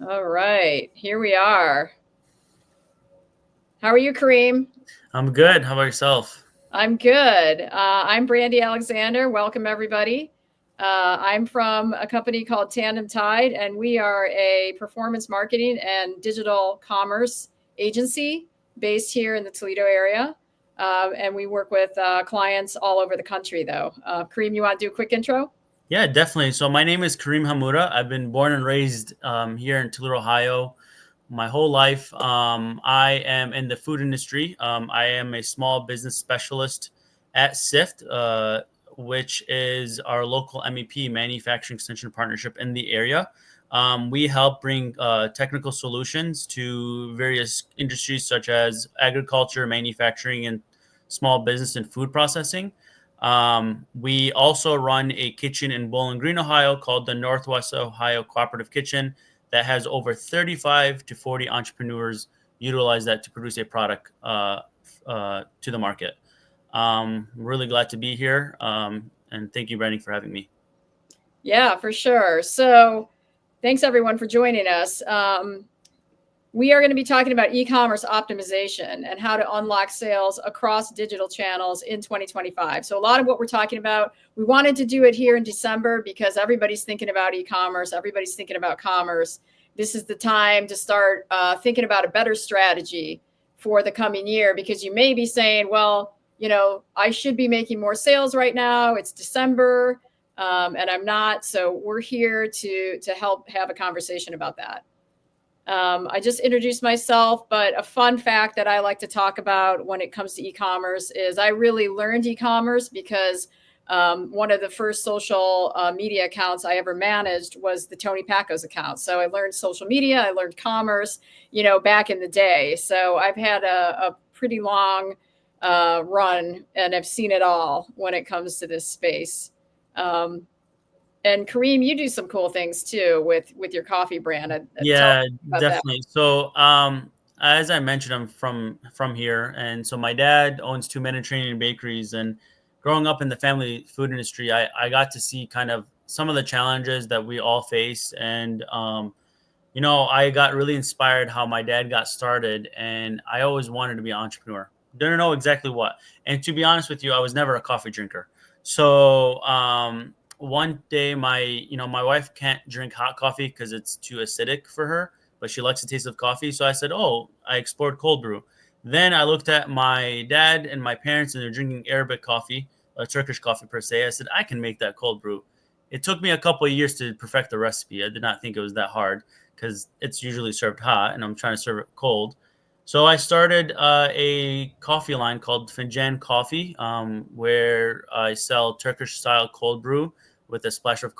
All right, here we are. How are you, Kareem? I'm good. How about yourself? I'm good. I'm Brandy Alexander. Welcome, everybody. I'm from a company called Tandemtide, and we are a performance marketing and digital commerce agency based here in the Toledo area. And we work with clients all over the country, though. Kareem, you want to do a quick intro? Yeah, definitely. So my name is Kareem Hammuda. I've been born and raised here in Toledo, Ohio, my whole life. I am in the food industry. I am a small business specialist at CIFT, which is our local MEP, Manufacturing Extension Partnership in the area. We help bring technical solutions to various industries such as agriculture, manufacturing, and small business and food processing. We also run a kitchen in Bowling Green, Ohio called the Northwest Ohio Cooperative Kitchen that has over 35 to 40 entrepreneurs utilize that to produce a product to the market. Really glad to be here. And thank you, Brandy, for having me. Yeah, for sure. So, thanks everyone for joining us. We are going to be talking about e-commerce optimization and how to unlock sales across digital channels in 2025. So a lot of what we're talking about, we wanted to do it here in December because everybody's thinking about e-commerce, everybody's thinking about commerce. This is the time to start thinking about a better strategy for the coming year, because you may be saying, well, I should be making more sales right now. It's December, and I'm not. So we're here to help have a conversation about that. I just introduced myself, but a fun fact that I like to talk about when it comes to e-commerce is I really learned e-commerce because one of the first social media accounts I ever managed was the Tony Pacos account. So I learned social media, I learned commerce, back in the day. So I've had a pretty long run, and I've seen it all when it comes to this space. Um, and Kareem, you do some cool things too with your coffee brand. Tell us Yeah, about that. definitely. So, as I mentioned, I'm from here, and so my dad owns two Mediterranean bakeries. And growing up in the family food industry, I got to see kind of some of the challenges that we all face. And I got really inspired how my dad got started, and I always wanted to be an entrepreneur. Didn't know exactly what. And to be honest with you, I was never a coffee drinker. So one day, my wife can't drink hot coffee because it's too acidic for her, but she likes the taste of coffee. So I said, "Oh, I explored cold brew." Then I looked at my dad and my parents, and they're drinking Arabic coffee, Turkish coffee per se. I said, "I can make that cold brew." It took me a couple of years to perfect the recipe. I did not think it was that hard because it's usually served hot, and I'm trying to serve it cold. So I started a coffee line called Finjan Coffee, where I sell Turkish style cold brew with a splash of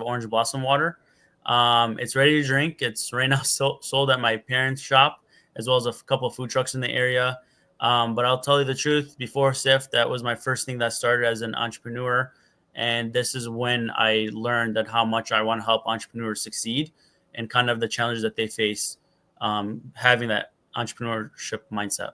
orange blossom water. It's ready to drink. It's right now sold at my parents' shop, as well as a couple of food trucks in the area. But I'll tell you the truth. Before SIFT, that was my first thing that started as an entrepreneur, and this is when I learned that how much I want to help entrepreneurs succeed and kind of the challenges that they face, having that entrepreneurship mindset.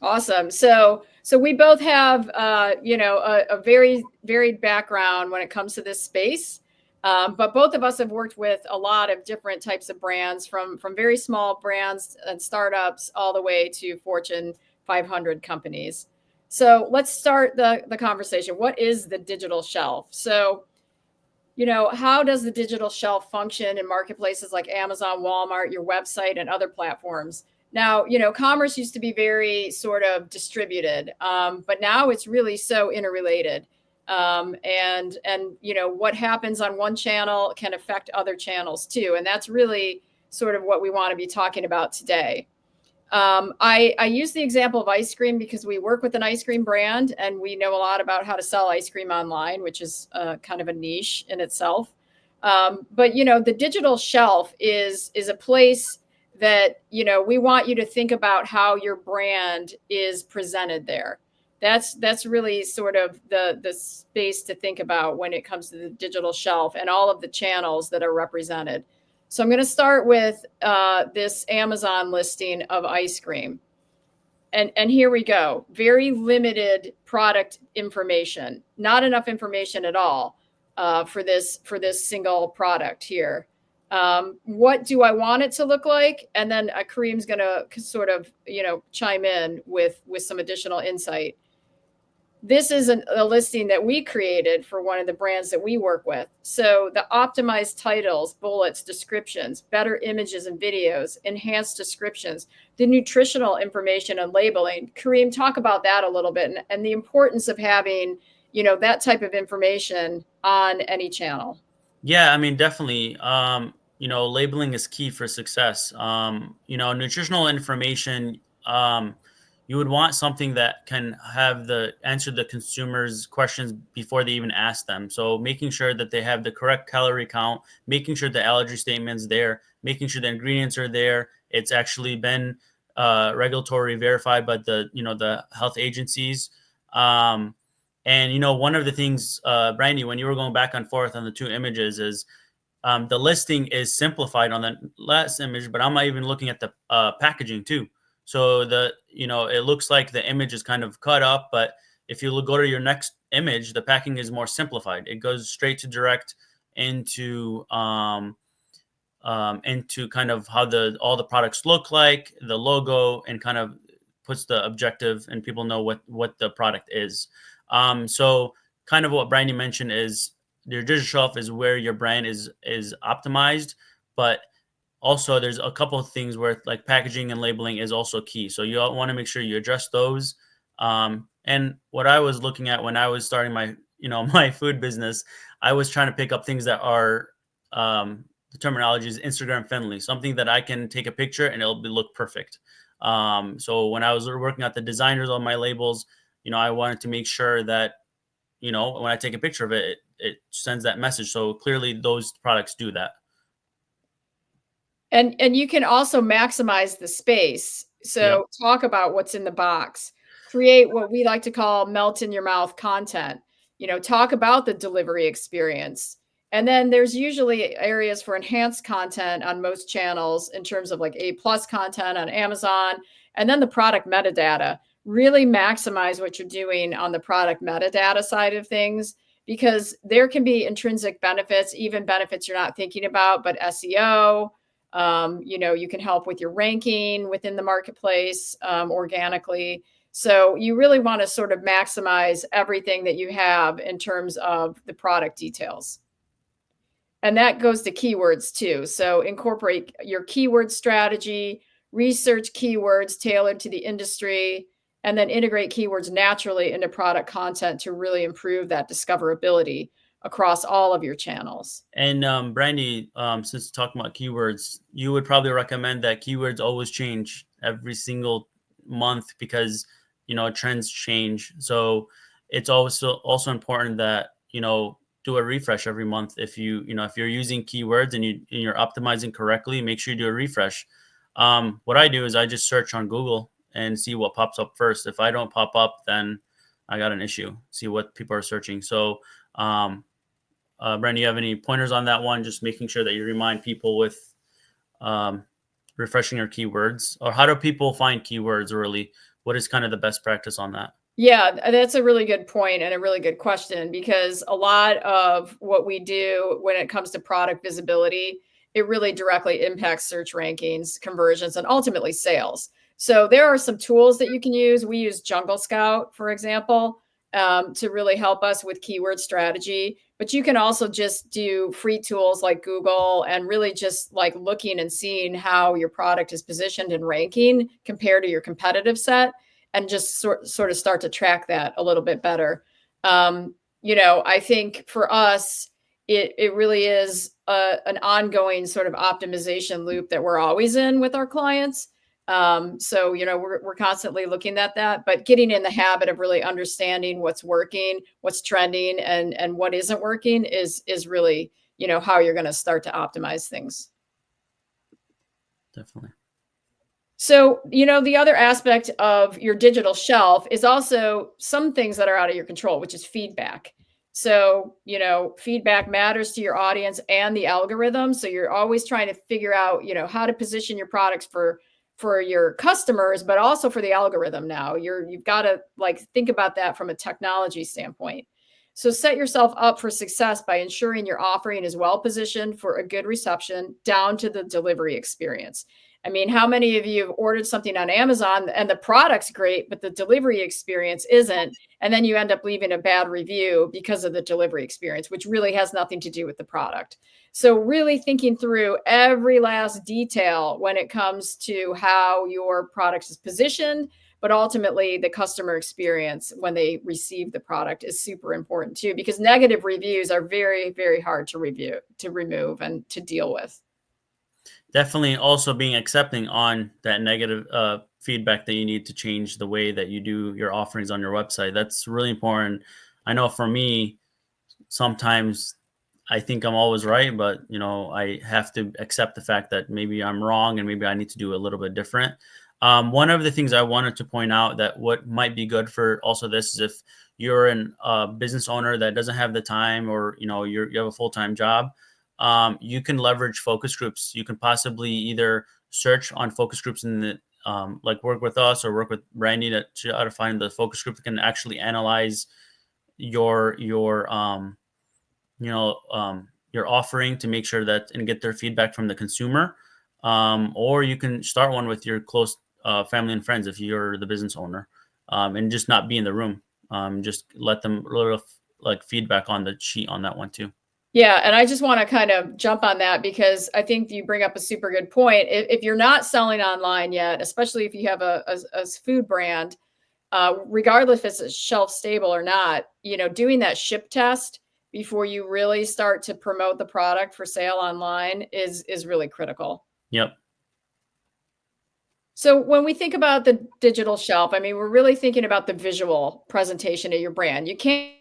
Awesome. So we both have a very varied background when it comes to this space. But both of us have worked with a lot of different types of brands, from very small brands and startups all the way to Fortune 500 companies. So let's start the conversation. What is the digital shelf? So, how does the digital shelf function in marketplaces like Amazon, Walmart, your website, and other platforms? Now, commerce used to be very sort of distributed, but now it's really so interrelated. And what happens on one channel can affect other channels too, and that's really sort of what we want to be talking about today. I use the example of ice cream because we work with an ice cream brand and we know a lot about how to sell ice cream online, which is kind of a niche in itself. But the digital shelf is a place that we want you to think about how your brand is presented there. That's really sort of the space to think about when it comes to the digital shelf and all of the channels that are represented. So I'm going to start with this Amazon listing of ice cream. And here we go. Very limited product information, not enough information at all for this single product here. What do I want it to look like? And then Kareem's going to sort of, chime in with some additional insight. This is a listing that we created for one of the brands that we work with. So the optimized titles, bullets, descriptions, better images and videos, enhanced descriptions, the nutritional information and labeling. Kareem, talk about that a little bit, and the importance of having, that type of information on any channel. Yeah, I mean, definitely. Labeling is key for success. Nutritional information. You would want something that can have the answer the consumers' questions before they even ask them. So making sure that they have the correct calorie count, making sure the allergy statement's there, making sure the ingredients are there. It's actually been regulatory verified by the health agencies. Um, and one of the things, Brandy, when you were going back and forth on the two images, is the listing is simplified on the last image, but I'm not even looking at the packaging too. So it looks like the image is kind of cut up, but if you go to your next image, the packing is more simplified. It goes straight to direct into kind of how all the products look like, the logo, and kind of puts the objective, and people know what the product is. So kind of what Brandy mentioned is your digital shelf is where your brand is optimized, but also there's a couple of things where like packaging and labeling is also key. So you want to make sure you address those. And what I was looking at when I was starting my my food business, I was trying to pick up things that are the terminology is Instagram friendly, something that I can take a picture and it'll look perfect. So when I was working at the designers on my labels, I wanted to make sure that when I take a picture of it, it sends that message. So clearly those products do that. And you can also maximize the space. So talk about what's in the box. Create what we like to call melt in your mouth content. Talk about the delivery experience. And then there's usually areas for enhanced content on most channels in terms of like A+ content on Amazon. And then the product metadata. Really maximize what you're doing on the product metadata side of things, because there can be intrinsic benefits, even benefits you're not thinking about, but SEO. You can help with your ranking within the marketplace organically. So you really want to sort of maximize everything that you have in terms of the product details. And that goes to keywords too. So incorporate your keyword strategy, research keywords tailored to the industry, and then integrate keywords naturally into product content to really improve that discoverability across all of your channels. And Brandy, since talking about keywords, you would probably recommend that keywords always change every single month because trends change. So it's also important that do a refresh every month. If if you're using keywords and you're optimizing correctly, make sure you do a refresh. What I do is I just search on Google and see what pops up first. If I don't pop up, then I got an issue. See what people are searching. So Brandy, you have any pointers on that one? Just making sure that you remind people with refreshing your keywords, or how do people find keywords early? What is kind of the best practice on that? Yeah, that's a really good point and a really good question, because a lot of what we do when it comes to product visibility, it really directly impacts search rankings, conversions, and ultimately sales. So there are some tools that you can use. We use Jungle Scout, for example, to really help us with keyword strategy. But you can also just do free tools like Google and really just like looking and seeing how your product is positioned and ranking compared to your competitive set, and just sort of start to track that a little bit better. I think for us, it really is an ongoing sort of optimization loop that we're always in with our clients. So we're constantly looking at that, but getting in the habit of really understanding what's working, what's trending, and what isn't working is really how you're going to start to optimize things. Definitely. So, the other aspect of your digital shelf is also some things that are out of your control, which is feedback. So, feedback matters to your audience and the algorithm. So you're always trying to figure out, how to position your products for your customers, but also for the algorithm now. You've got to like think about that from a technology standpoint. So set yourself up for success by ensuring your offering is well positioned for a good reception down to the delivery experience. I mean, how many of you have ordered something on Amazon and the product's great, but the delivery experience isn't? And then you end up leaving a bad review because of the delivery experience, which really has nothing to do with the product. So, really thinking through every last detail when it comes to how your product is positioned, but ultimately the customer experience when they receive the product is super important too, because negative reviews are very, very hard to remove, and to deal with. Definitely also being accepting on that negative feedback that you need to change the way that you do your offerings on your website. That's really important. I know for me, sometimes I think I'm always right, but I have to accept the fact that maybe I'm wrong and maybe I need to do a little bit different. One of the things I wanted to point out that what might be good for also this is if you're a business owner that doesn't have the time, or you have a full-time job, you can leverage focus groups. You can possibly either search on focus groups in the like work with us or work with Brandy to try to find the focus group that can actually analyze your your offering to make sure that and get their feedback from the consumer. Or you can start one with your close family and friends if you're the business owner, and just not be in the room. Just let them little like feedback on the sheet on that one too. Yeah, and I just want to kind of jump on that because I think you bring up a super good point. If you're not selling online yet, especially if you have a food brand, regardless if it's shelf stable or not, doing that ship test before you really start to promote the product for sale online is really critical. Yep. So when we think about the digital shelf, I mean, we're really thinking about the visual presentation of your brand. You can't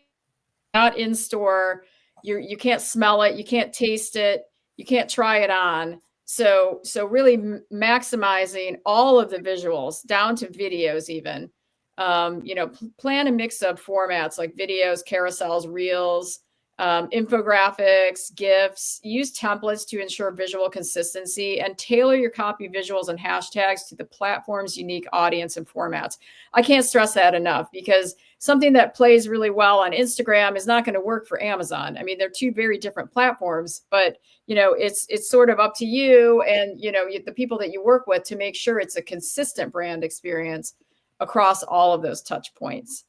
not in store. You can't smell it, you can't taste it, you can't try it on. So really maximizing all of the visuals down to videos even. Plan a mix of formats like videos, carousels, reels, infographics, GIFs. Use templates to ensure visual consistency and tailor your copy, visuals, and hashtags to the platform's unique audience and formats. I can't stress that enough because something that plays really well on Instagram is not going to work for Amazon. I mean, they're two very different platforms, but it's sort of up to you and the people that you work with to make sure it's a consistent brand experience across all of those touch points.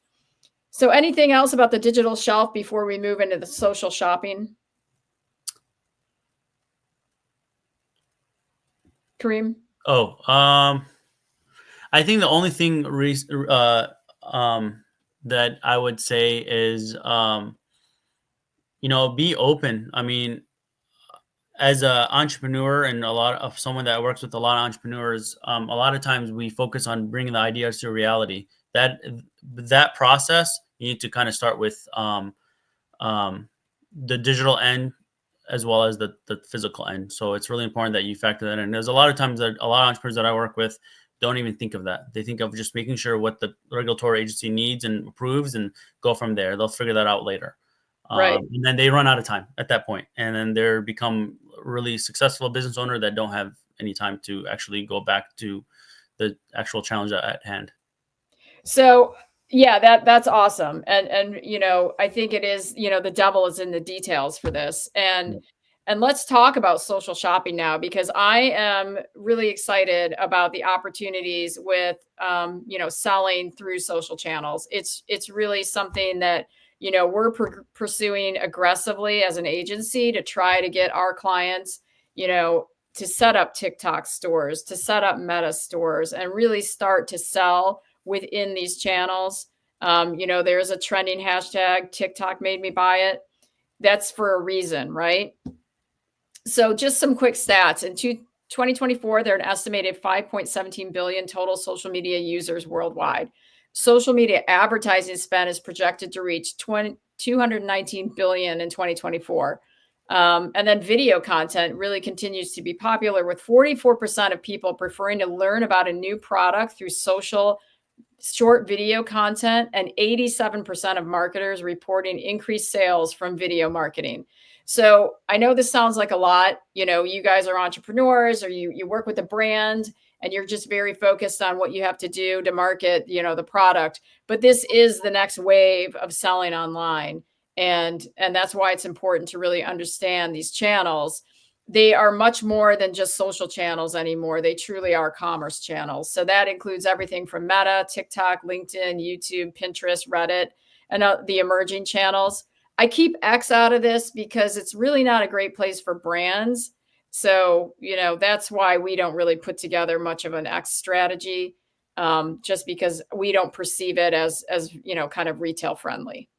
So anything else about the digital shelf before we move into the social shopping? Kareem? Oh, I think the only thing that I would say is, be open. I mean, as an entrepreneur and a lot of someone that works with a lot of entrepreneurs, a lot of times we focus on bringing the ideas to reality. That process, you need to kind of start with the digital end as well as the physical end. So it's really important that you factor that in. There's a lot of times that a lot of entrepreneurs that I work with don't even think of that. They think of just making sure what the regulatory agency needs and approves and go from there. They'll figure that out later. Right. And then they run out of time at that point. And then they're become really successful business owner that don't have any time to actually go back to the actual challenge at hand. So yeah, that's awesome. And I think it is, the devil is in the details for this. And let's talk about social shopping now because I am really excited about the opportunities with selling through social channels. It's really something that we're pursuing aggressively as an agency to try to get our clients, to set up TikTok stores, to set up Meta stores, and really start to sell within these channels. There's a trending hashtag, TikTok made me buy it. That's for a reason, right? So just some quick stats. In 2024, there are an estimated 5.17 billion total social media users worldwide. Social media advertising spend is projected to reach 219 billion in 2024. And then video content really continues to be popular, with 44% of people preferring to learn about a new product through social short video content, and 87% of marketers reporting increased sales from video marketing. So I know this sounds like a lot. You guys are entrepreneurs, or you work with a brand and you're just very focused on what you have to do to market, the product. But this is the next wave of selling online. And that's why it's important to really understand these channels. They are much more than just social channels anymore. They truly are commerce channels. So that includes everything from Meta, TikTok, LinkedIn, YouTube, Pinterest, Reddit, and the emerging channels. I keep X out of this because it's really not a great place for brands. So, that's why we don't really put together much of an X strategy, just because we don't perceive it as kind of retail friendly.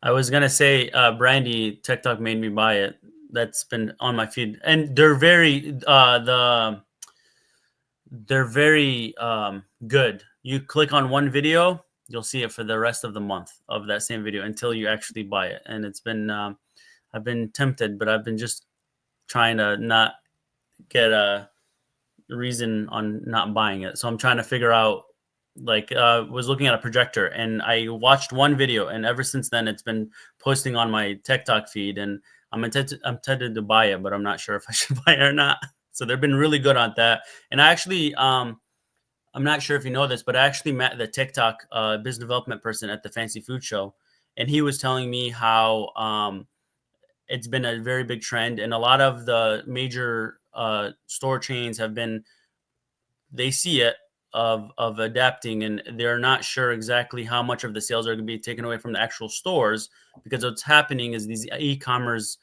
I was gonna say, Brandy, TikTok made me buy it. That's been on my feed, and they're very good. You click on one video, you'll see it for the rest of the month of that same video until you actually buy it. And it's been I've been tempted, but I've been just trying to not get a reason on not buying it. So I'm trying to figure out, like, was looking at a projector, and I watched one video, and ever since then it's been posting on my TikTok feed, and I'm tempted to buy it, but I'm not sure if I should buy it or not. So they've been really good on that. And I actually, I'm not sure if you know this, but I actually met the TikTok business development person at the Fancy Food Show, and he was telling me how it's been a very big trend, and a lot of the major store chains they see it of adapting, and they're not sure exactly how much of the sales are going to be taken away from the actual stores, because what's happening is these e-commerce,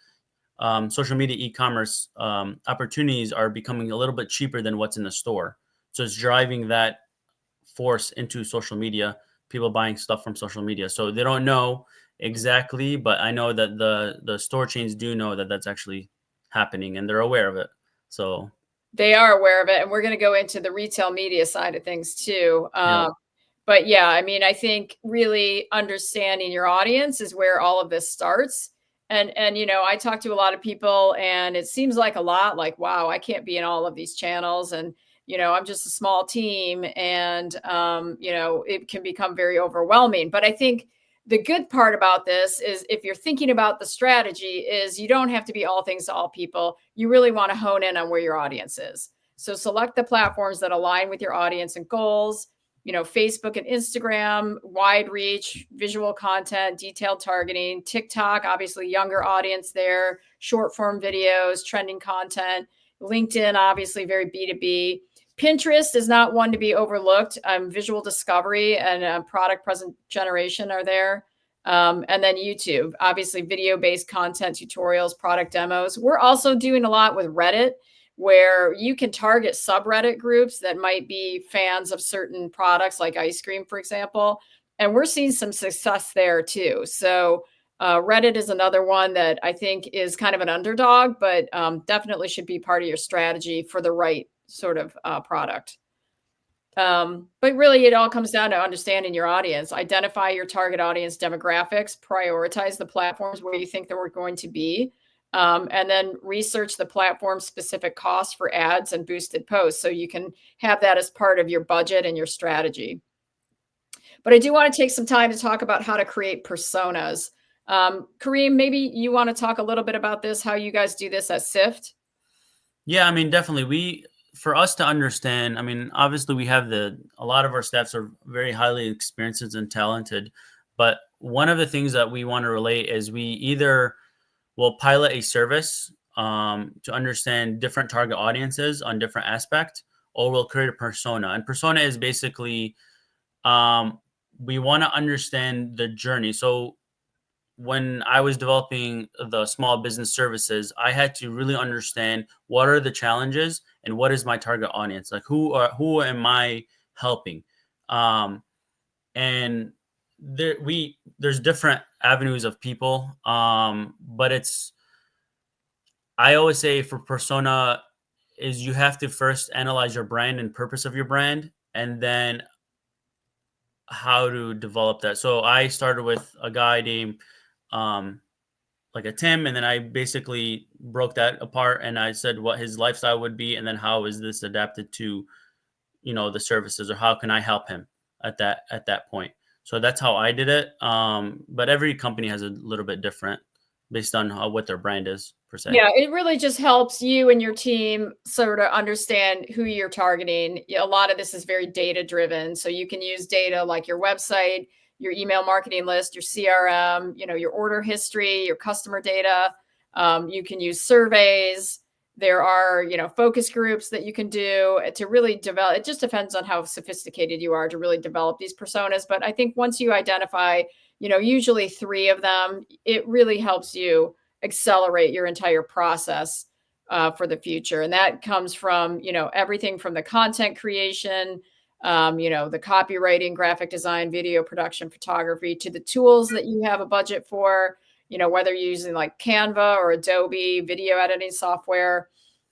social media e-commerce opportunities are becoming a little bit cheaper than what's in the store. So it's driving that force into social media, people buying stuff from social media. So they don't know exactly, but I know that the store chains do know that that's actually happening, and they're aware of it. So They are aware of it, and we're going to go into the retail media side of things too. yeah. But yeah, I mean, I think really understanding your audience is where all of this starts. And I talk to a lot of people, and it seems like a lot, like, wow, I can't be in all of these channels, and I'm just a small team, and it can become very overwhelming. But I think the good part about this is, if you're thinking about the strategy, is you don't have to be all things to all people. You really want to hone in on where your audience is. So select the platforms that align with your audience and goals. Facebook and Instagram, wide reach, visual content, detailed targeting. TikTok, obviously younger audience there, short form videos, trending content. LinkedIn, obviously very B2B. Pinterest is not one to be overlooked. Visual discovery and product present generation are there. And then YouTube, obviously video-based content, tutorials, product demos. We're also doing a lot with Reddit, where you can target subreddit groups that might be fans of certain products like ice cream, for example. And we're seeing some success there too. So Reddit is another one that I think is kind of an underdog, but definitely should be part of your strategy for the right sort of product. But really, it all comes down to understanding your audience, identify your target audience demographics, prioritize the platforms where you think that we're going to be, and then research the platform specific costs for ads and boosted posts, so you can have that as part of your budget and your strategy. But I do want to take some time to talk about how to create personas. Kareem, maybe you want to talk a little bit about this, how you guys do this at CIFT? Yeah, I mean, definitely. For us to understand, I mean, obviously we have a lot of our staffs are very highly experienced and talented, but one of the things that we want to relate is we either will pilot a service to understand different target audiences on different aspect, or we'll create a persona. And persona is basically, we want to understand the journey. So when I was developing the small business services, I had to really understand what are the challenges and what is my target audience. Like, who am I helping? And there's different avenues of people. But I always say for persona is you have to first analyze your brand and purpose of your brand, and then how to develop that. So I started with a guy named um, like a Tim, and then I basically broke that apart, and I said what his lifestyle would be, and then how is this adapted to the services, or how can I help him at that point. So that's how I did it. But every company has a little bit different based on what their brand is per se. Yeah, it really just helps you and your team sort of understand who you're targeting. A lot of this is very data driven. So you can use data like your website, your email marketing list, your CRM, your order history, your customer data. You can use surveys. There are, focus groups that you can do to really develop. It just depends on how sophisticated you are to really develop these personas. But I think once you identify, usually 3 of them, it really helps you accelerate your entire process for the future. And that comes from, everything from the content creation, the copywriting, graphic design, video production, photography, to the tools that you have a budget for, whether you're using like Canva or Adobe video editing software.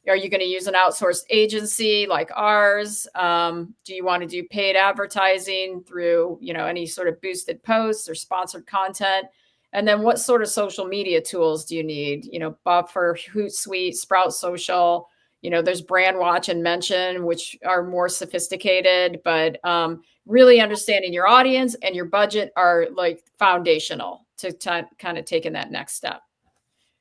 Are you going to use an outsourced agency like ours? Do you want to do paid advertising through, any sort of boosted posts or sponsored content? And then what sort of social media tools do you need? Buffer, Hootsuite, Sprout Social. There's Brand Watch and Mention, which are more sophisticated, but really understanding your audience and your budget are like foundational to kind of taking that next step.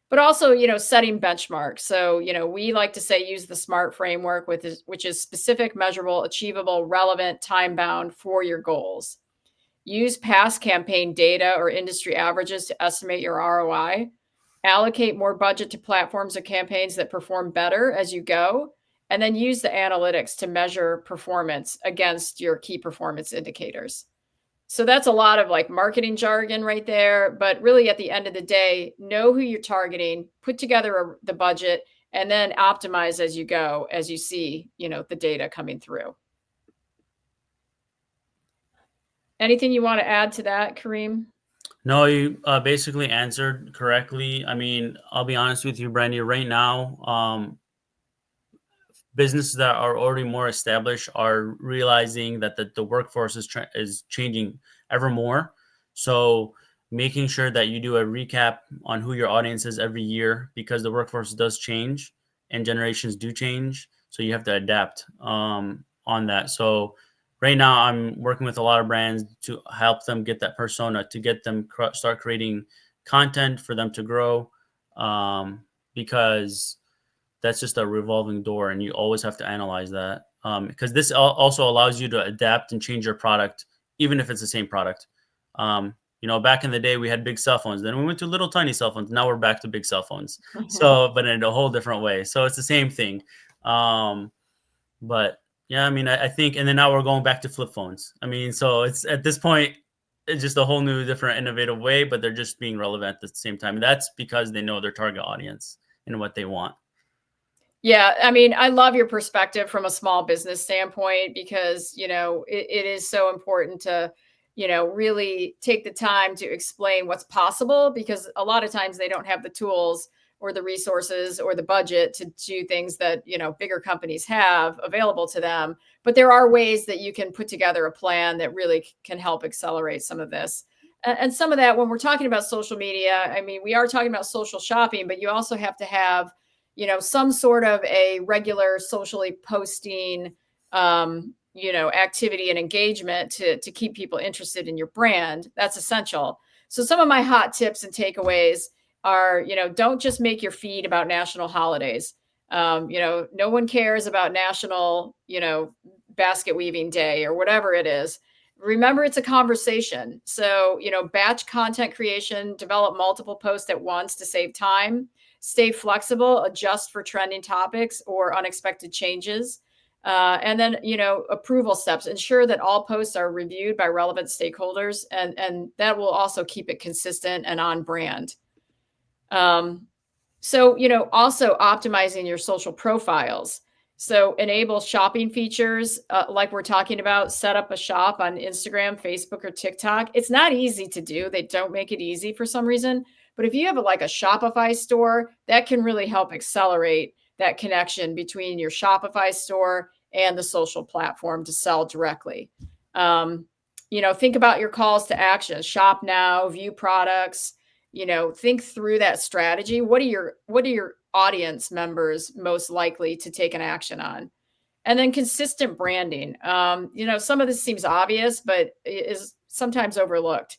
But also, setting benchmarks. So, we like to say use the SMART framework, which is specific, measurable, achievable, relevant, time-bound for your goals. Use past campaign data or industry averages to estimate your ROI. Allocate more budget to platforms or campaigns that perform better as you go. And then use the analytics to measure performance against your key performance indicators. So that's a lot of like marketing jargon right there. But really, at the end of the day, know who you're targeting, put together the budget, and then optimize as you go, as you see, the data coming through. Anything you want to add to that, Kareem? No, you basically answered correctly. I mean, I'll be honest with you, Brandy. Right now, businesses that are already more established are realizing that the workforce is changing ever more. So making sure that you do a recap on who your audience is every year, because the workforce does change and generations do change. So you have to adapt on that. So right now I'm working with a lot of brands to help them get that persona, to get them start creating content for them to grow, because that's just a revolving door, and you always have to analyze that, because this also allows you to adapt and change your product, even if it's the same product. Back in the day, we had big cell phones. Then we went to little tiny cell phones. Now we're back to big cell phones. So, but in a whole different way. So it's the same thing. But yeah, I mean, I think, and then now we're going back to flip phones. I mean, so it's at this point, it's just a whole new, different, innovative way, but they're just being relevant at the same time. And that's because they know their target audience and what they want. Yeah, I mean, I love your perspective from a small business standpoint, because, it is so important to, really take the time to explain what's possible, because a lot of times they don't have the tools or the resources or the budget to do things that, bigger companies have available to them. But there are ways that you can put together a plan that really can help accelerate some of this. And some of that, when we're talking about social media, I mean, we are talking about social shopping, but you also have to have some sort of a regular socially posting, activity and engagement to keep people interested in your brand. That's essential. So some of my hot tips and takeaways are, don't just make your feed about national holidays. No one cares about National, Basket Weaving Day or whatever it is. Remember, it's a conversation. So, batch content creation, develop multiple posts at once to save time. Stay flexible, adjust for trending topics or unexpected changes. And then, approval steps. Ensure that all posts are reviewed by relevant stakeholders, and that will also keep it consistent and on brand. So, also optimizing your social profiles. So enable shopping features, like we're talking about. Set up a shop on Instagram, Facebook, or TikTok. It's not easy to do. They don't make it easy for some reason. But if you have like a Shopify store, that can really help accelerate that connection between your Shopify store and the social platform to sell directly. Think about your calls to action. Shop now, view products. Think through that strategy. What are your audience members most likely to take an action on? And then consistent branding. Some of this seems obvious, but is sometimes overlooked.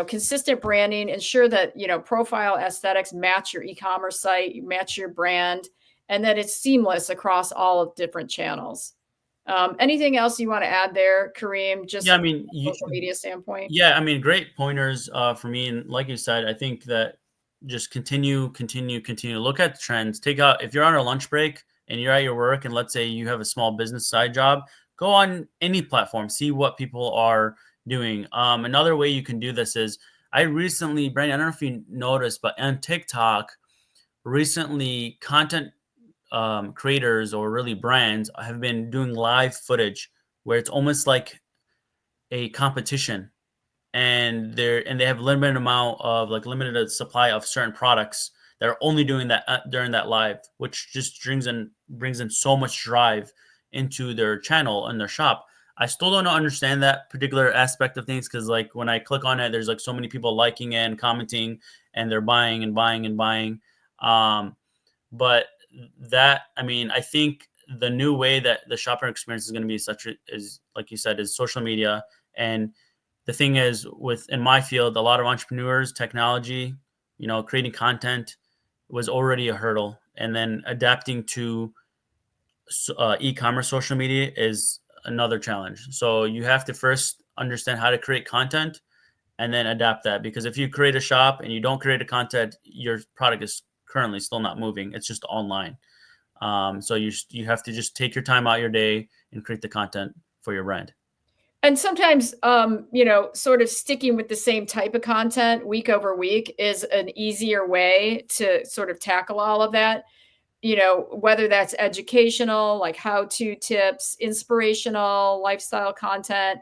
Consistent branding, ensure that, profile aesthetics match your e-commerce site, match your brand, and that it's seamless across all of different channels. Anything else you want to add there, Kareem, Yeah, just I from mean, a social media standpoint? yeah, I mean, great pointers for me. And like you said, I think that just continue. Look at the trends. Take out if you're on a lunch break and you're at your work, and let's say you have a small business side job, go on any platform, see what people are doing. Another way you can do this is I recently, Brandon, I don't know if you noticed, but on TikTok, recently, content creators or really brands have been doing live footage where it's almost like a competition, and they have limited amount of like limited supply of certain products that are only doing that during that live, which just brings in so much drive into their channel and their shop. I still don't understand that particular aspect of things because like when I click on it, there's like so many people liking it and commenting, and they're buying and buying and buying. Um, but that, I mean, I think the new way that the shopper experience is going to be such is like you said, is social media. And the thing is, with in my field, a lot of entrepreneurs, technology, creating content was already a hurdle, and then adapting to e-commerce social media is another challenge. So you have to first understand how to create content and then adapt that, because if you create a shop and you don't create a content, your product is currently still not moving. It's just online. So you have to just take your time out your day and create the content for your brand. And sometimes, sort of sticking with the same type of content week over week is an easier way to sort of tackle all of that. Whether that's educational, like how-to tips, inspirational, lifestyle content,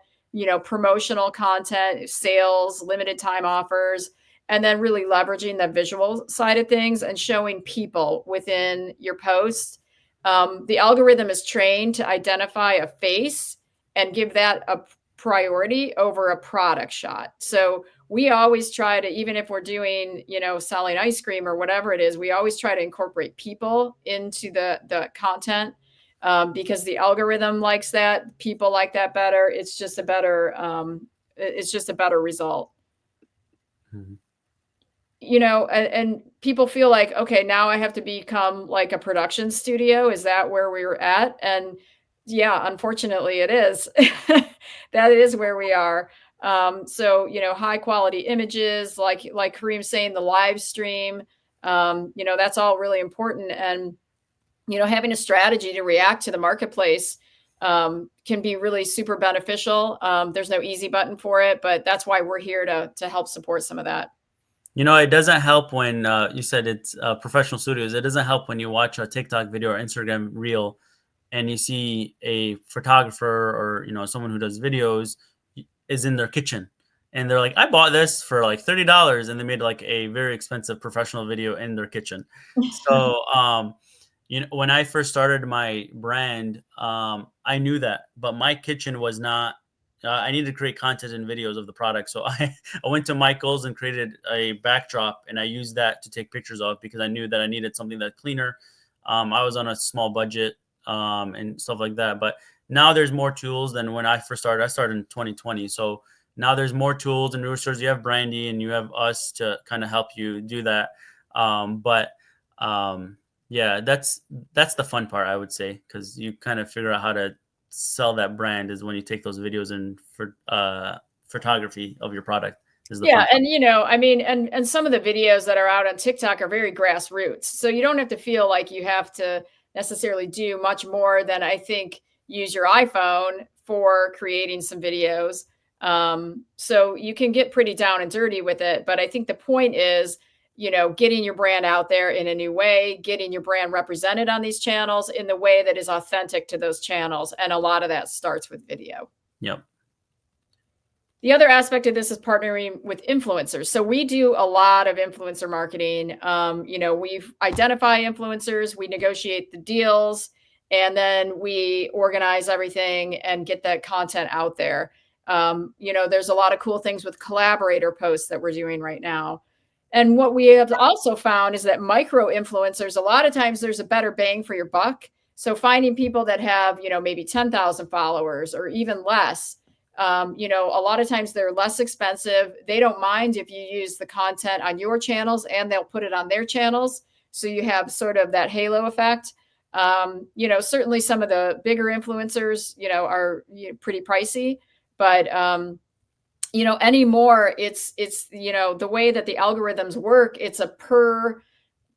promotional content, sales, limited time offers, and then really leveraging the visual side of things and showing people within your post. The algorithm is trained to identify a face and give that a priority over a product shot. So we always try to, even if we're doing, selling ice cream or whatever it is, we always try to incorporate people into the content, because the algorithm likes that. People like that better. It's just a better result. Mhm. And people feel like, okay, now I have to become like a production studio. Is that where we're at? And yeah, unfortunately it is. That is where we are. So, high quality images, like Kareem's saying, the live stream, that's all really important. And, having a strategy to react to the marketplace can be really super beneficial. There's no easy button for it, but that's why we're here to help support some of that. It doesn't help when you said it's professional studios. It doesn't help when you watch a TikTok video or Instagram reel and you see a photographer or someone who does videos is in their kitchen and they're like, I bought this for like $30, and they made like a very expensive professional video in their kitchen. So when I first started my brand, I knew that, but my kitchen was not. I needed to create content and videos of the product, so I went to Michael's and created a backdrop, and I used that to take pictures of because I knew that I needed something that cleaner. I was on a small budget and stuff like that, but now there's more tools than when I first started. I started in 2020, so now there's more tools and resources. You have Brandy and you have us to kind of help you do that. But yeah, that's the fun part, I would say, because you kind of figure out how to sell that brand is when you take those videos and for photography of your product is the Yeah, fun part. and I mean, and some of the videos that are out on TikTok are very grassroots. So you don't have to feel like you have to necessarily do much more than, I think, use your iPhone for creating some videos. So you can get pretty down and dirty with it. But I think the point is, getting your brand out there in a new way, getting your brand represented on these channels in the way that is authentic to those channels. And a lot of that starts with video. Yep. The other aspect of this is partnering with influencers. So we do a lot of influencer marketing. We identify influencers, we negotiate the deals, and then we organize everything and get that content out there. There's a lot of cool things with collaborator posts that we're doing right now. And what we have also found is that micro influencers, a lot of times there's a better bang for your buck. So finding people that have, maybe 10,000 followers or even less, a lot of times they're less expensive. They don't mind if you use the content on your channels and they'll put it on their channels. So you have sort of that halo effect. Certainly some of the bigger influencers, are pretty pricey, but anymore it's the way that the algorithms work, it's a per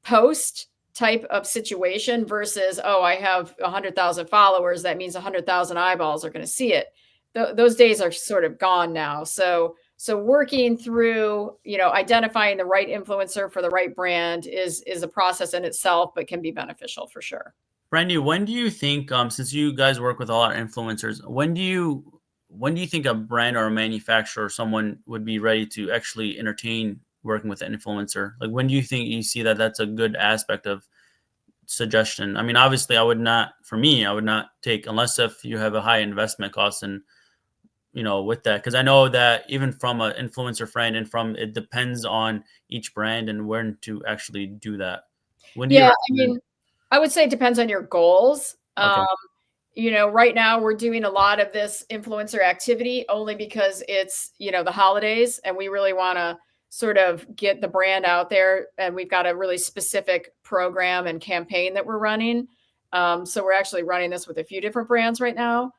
post type of situation versus, oh, I have 100,000 followers, that means 100,000 eyeballs are going to see it. Those days are sort of gone now. So working through, identifying the right influencer for the right brand is a process in itself, but can be beneficial for sure. Brandy, when do you think, since you guys work with a lot of influencers, when do you think a brand or a manufacturer or someone would be ready to actually entertain working with an influencer? Like, when do you think you see that that's a good aspect of suggestion? I mean, obviously, for me, I would not take unless if you have a high investment cost and with that, because I know that even from an influencer friend and from it depends on each brand and when to actually do that. When do you Yeah, I recommend? mean, I would say it depends on your goals. Okay. Right now we're doing a lot of this influencer activity only because it's, the holidays and we really want to sort of get the brand out there. And we've got a really specific program and campaign that we're running. So we're actually running this with a few different brands right now.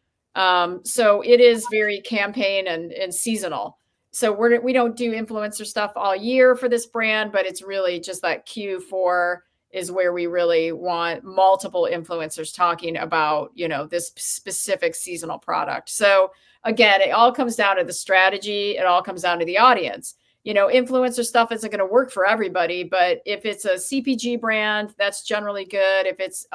So it is very campaign and seasonal. So we don't do influencer stuff all year for this brand, but it's really just that Q4 is where we really want multiple influencers talking about, this specific seasonal product. So again, it all comes down to the strategy. It all comes down to the audience. Influencer stuff isn't going to work for everybody, but if it's a CPG brand, that's generally good. If it's,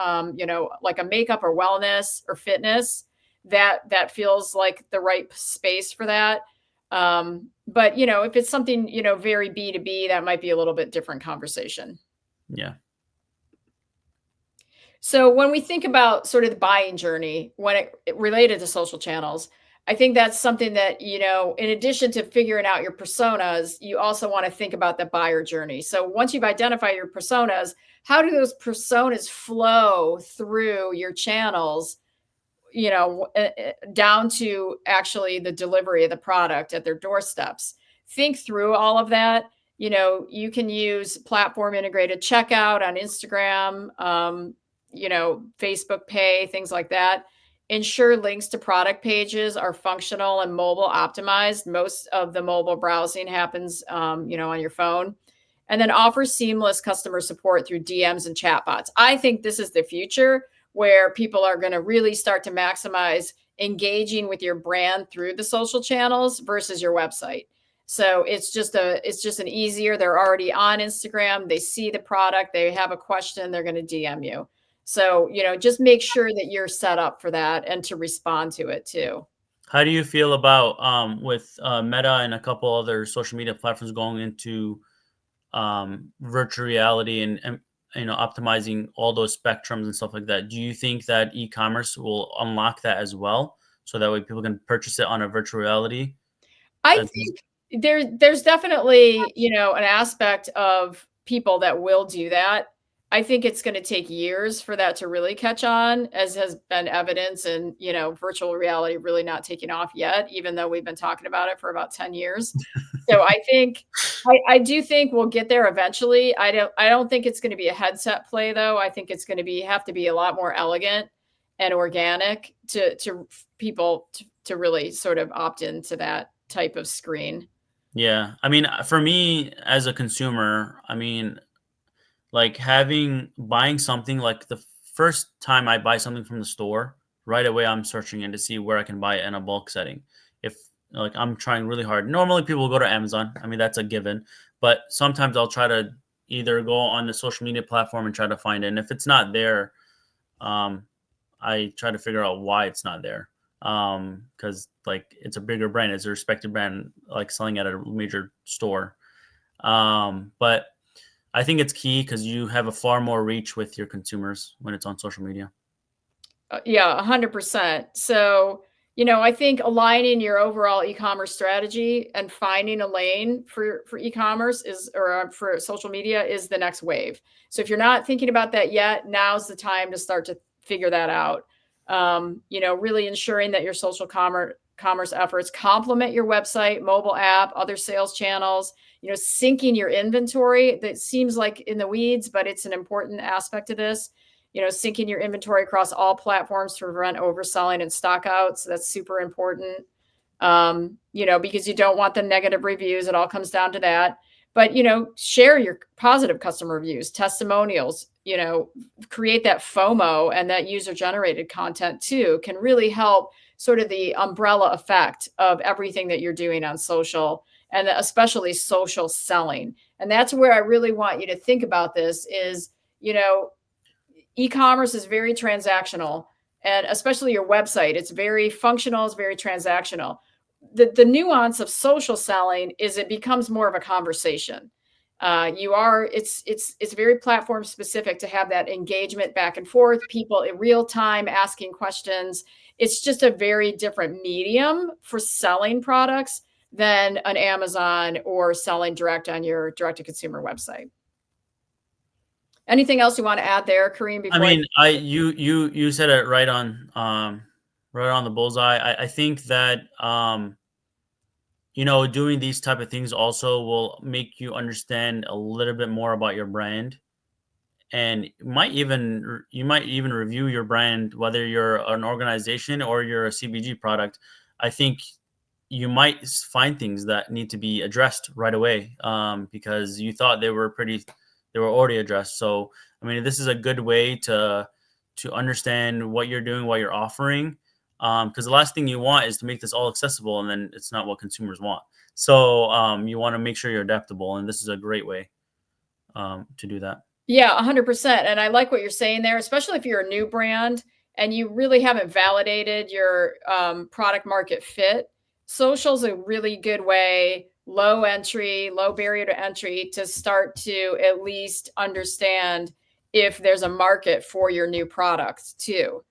like a makeup or wellness or fitness, that feels like the right space for that. But if it's something, very B2B, that might be a little bit different conversation. Yeah. So when we think about sort of the buying journey, when it related to social channels, I think that's something that, in addition to figuring out your personas, you also want to think about the buyer journey. So once you've identified your personas, how do those personas flow through your channels, down to actually the delivery of the product at their doorsteps? Think through all of that. You can use platform integrated checkout on Instagram, Facebook Pay, things like that. Ensure links to product pages are functional and mobile optimized. Most of the mobile browsing happens, on your phone. And then offer seamless customer support through DMs and chatbots. I think this is the future where people are going to really start to maximize engaging with your brand through the social channels versus your website. So it's just an easier, they're already on Instagram, they see the product, they have a question, they're going to DM you. So, just make sure that you're set up for that and to respond to it too. How do you feel about with Meta and a couple other social media platforms going into virtual reality and optimizing all those spectrums and stuff like that? Do you think that e-commerce will unlock that as well, so that way people can purchase it on a virtual reality? I As, think there's definitely, an aspect of people that will do that. I think it's going to take years for that to really catch on, as has been evidence and, virtual reality really not taking off yet, even though we've been talking about it for about 10 years. So I do think we'll get there eventually. I don't think it's going to be a headset play though. I think it's going to have to be a lot more elegant and organic to people to really sort of opt into that type of screen. yeah, I mean, for me as a consumer, I mean, like buying something, like the first time I buy something from the store, right away I'm searching in to see where I can buy it in a bulk setting. If like I'm trying really hard. Normally people will go to Amazon. I mean, that's a given. But sometimes I'll try to either go on the social media platform and try to find it. And if it's not there, um, I try to figure out why it's not there. Because like it's a bigger brand, it's a respected brand, like selling at a major store. But I think it's key because you have a far more reach with your consumers when it's on social media. Yeah, 100%. So, I think aligning your overall e-commerce strategy and finding a lane for e-commerce for social media is the next wave. So if you're not thinking about that yet, now's the time to start to figure that out. Really ensuring that your social commerce efforts complement your website, mobile app, other sales channels, syncing your inventory. That seems like in the weeds, but it's an important aspect of this. syncing your inventory across all platforms to prevent overselling and stock outs. That's super important. Because you don't want the negative reviews. It all comes down to that. But, share your positive customer reviews, testimonials, create that FOMO, and that user generated content too can really help sort of the umbrella effect of everything that you're doing on social, and especially social selling. And that's where I really want you to think about this is, e-commerce is very transactional, and especially your website, it's very functional, it's very transactional. The nuance of social selling is it becomes more of a conversation. It's very platform specific to have that engagement back and forth, people in real time asking questions. It's just a very different medium for selling products than an Amazon or selling direct on your direct to consumer website. Anything else you want to add there, Kareem? I mean, you said it right on the bullseye. I think that doing these type of things also will make you understand a little bit more about your brand, and you might even review your brand, whether you're an organization or you're a CBG product. I think you might find things that need to be addressed right away, because you thought they were already addressed. So, I mean, this is a good way to understand what you're doing, what you're offering, because the last thing you want is to make this all accessible, and then it's not what consumers want. So, you want to make sure you're adaptable, and this is a great way to do that. Yeah, 100%. And I like what you're saying there, especially if you're a new brand and you really haven't validated your product market fit. Social's a really good way, low entry, low barrier to entry, to start to at least understand if there's a market for your new products too.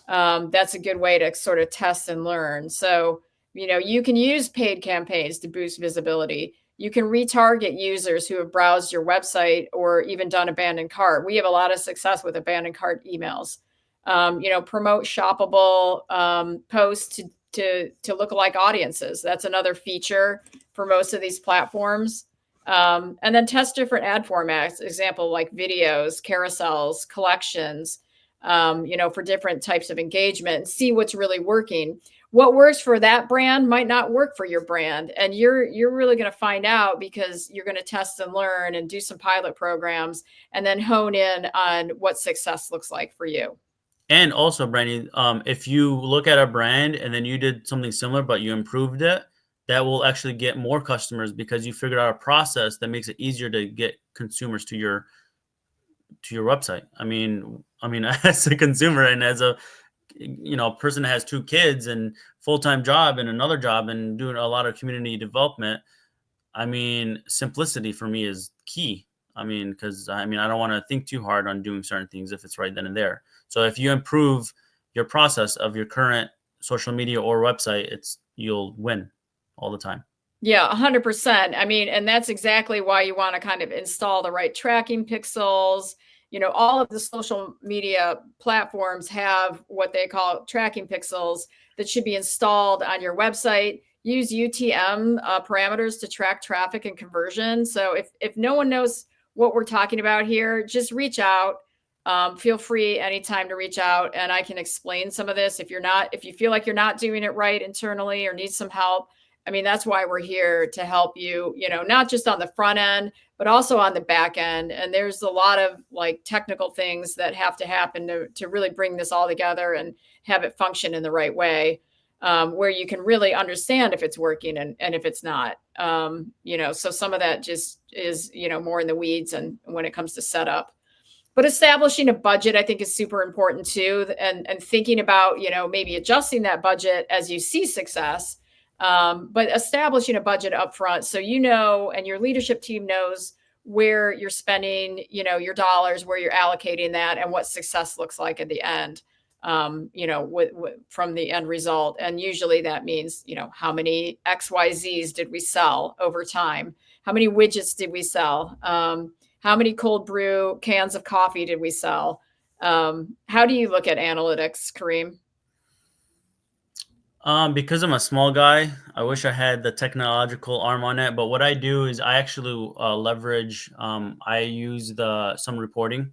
That's a good way to sort of test and learn. So, you can use paid campaigns to boost visibility. You can retarget users who have browsed your website or even done abandoned cart. We have a lot of success with abandoned cart emails. Promote shoppable posts to lookalike audiences. That's another feature for most of these platforms. And then test different ad formats. Example, like videos, carousels, collections. For different types of engagement, and see what's really working. What works for that brand might not work for your brand, and you're really going to find out because you're going to test and learn and do some pilot programs and then hone in on what success looks like for you. And also, Brandy, if you look at a brand and then you did something similar but you improved it, that will actually get more customers because you figured out a process that makes it easier to get consumers to your website. I mean, as a consumer and as a person that has 2 kids and full-time job and another job and doing a lot of community development, I mean, simplicity for me is key. I mean, because I don't want to think too hard on doing certain things if it's right then and there. So if you improve your process of your current social media or website, you'll win all the time. Yeah, 100%. I mean, and that's exactly why you want to kind of install the right tracking pixels. All of the social media platforms have what they call tracking pixels that should be installed on your website. Use UTM parameters to track traffic and conversion. So if no one knows what we're talking about here, just reach out. Feel free anytime to reach out, and I can explain some of this. If you feel like you're not doing it right internally or need some help, I mean, that's why we're here to help you, not just on the front end, but also on the back end. And there's a lot of technical things that have to happen to really bring this all together and have it function in the right way, where you can really understand if it's working and if it's not. So some of that just is, more in the weeds and when it comes to setup. But establishing a budget, I think, is super important too. And thinking about, maybe adjusting that budget as you see success. But establishing a budget up front so and your leadership team knows where you're spending, your dollars, where you're allocating that, and what success looks like at the end, from the end result. And usually that means, how many XYZs did we sell over time? How many widgets did we sell? How many cold brew cans of coffee did we sell? How do you look at analytics, Kareem? Because I'm a small guy, I wish I had the technological arm on it. But what I do is I actually leverage. I use some reporting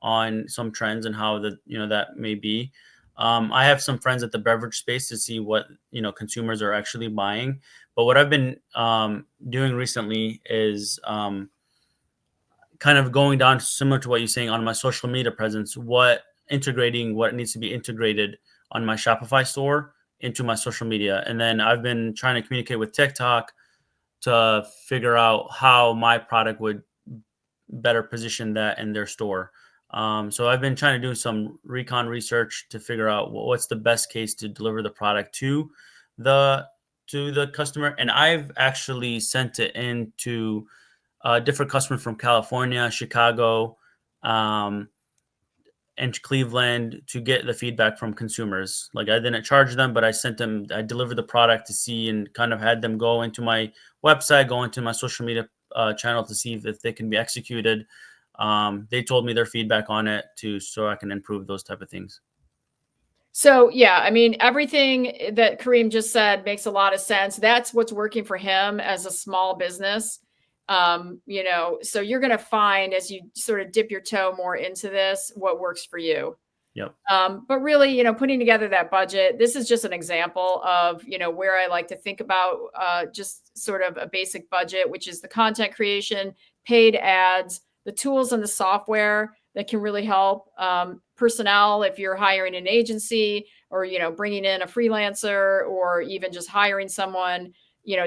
on some trends and how that may be. I have some friends at the beverage space to see what consumers are actually buying. But what I've been doing recently is kind of going down similar to what you're saying on my social media presence, integrating what needs to be integrated on my Shopify store into my social media. And then I've been trying to communicate with TikTok to figure out how my product would better position that in their store. So I've been trying to do some recon research to figure out what's the best case to deliver the product the to the customer. And I've actually sent it into different customers from California, Chicago, um, and Cleveland to get the feedback from consumers. Like I didn't charge them, but I delivered the product to see and kind of had them go into my website, go into my social media channel to see if they can be executed. They told me their feedback on it so I can improve those type of things. So yeah, I mean, everything that Kareem just said makes a lot of sense. That's what's working for him as a small business. So you're going to find as you sort of dip your toe more into this, what works for you. Yep. But really, putting together that budget, this is just an example of, where I like to think about just sort of a basic budget, which is the content creation, paid ads, the tools and the software that can really help, personnel, if you're hiring an agency or, bringing in a freelancer or even just hiring someone,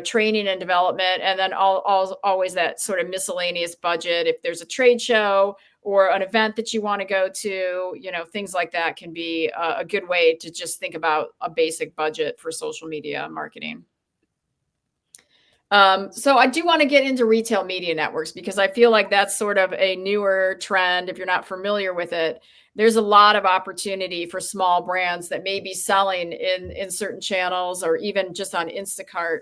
training and development, and then always that sort of miscellaneous budget. If there's a trade show or an event that you want to go to, things like that can be a good way to just think about a basic budget for social media marketing. So I do want to get into retail media networks because I feel like that's sort of a newer trend. If you're not familiar with it, there's a lot of opportunity for small brands that may be selling in certain channels or even just on Instacart.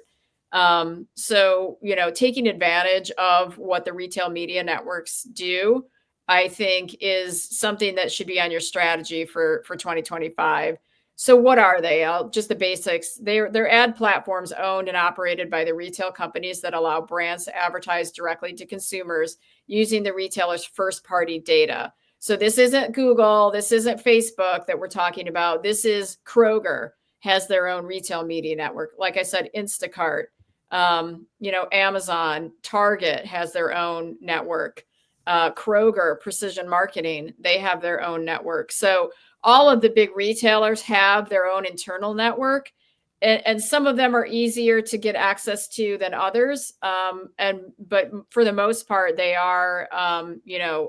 Taking advantage of what the retail media networks do, I think is something that should be on your strategy for 2025. So what are they? Just the basics. They're ad platforms owned and operated by the retail companies that allow brands to advertise directly to consumers using the retailer's first-party data. So this isn't Google, this isn't Facebook that we're talking about. This is Kroger has their own retail media network. Like I said, Instacart, Amazon, Target has their own network. Kroger, Precision Marketing, they have their own network. So all of the big retailers have their own internal network, and some of them are easier to get access to than others. But for the most part, they are,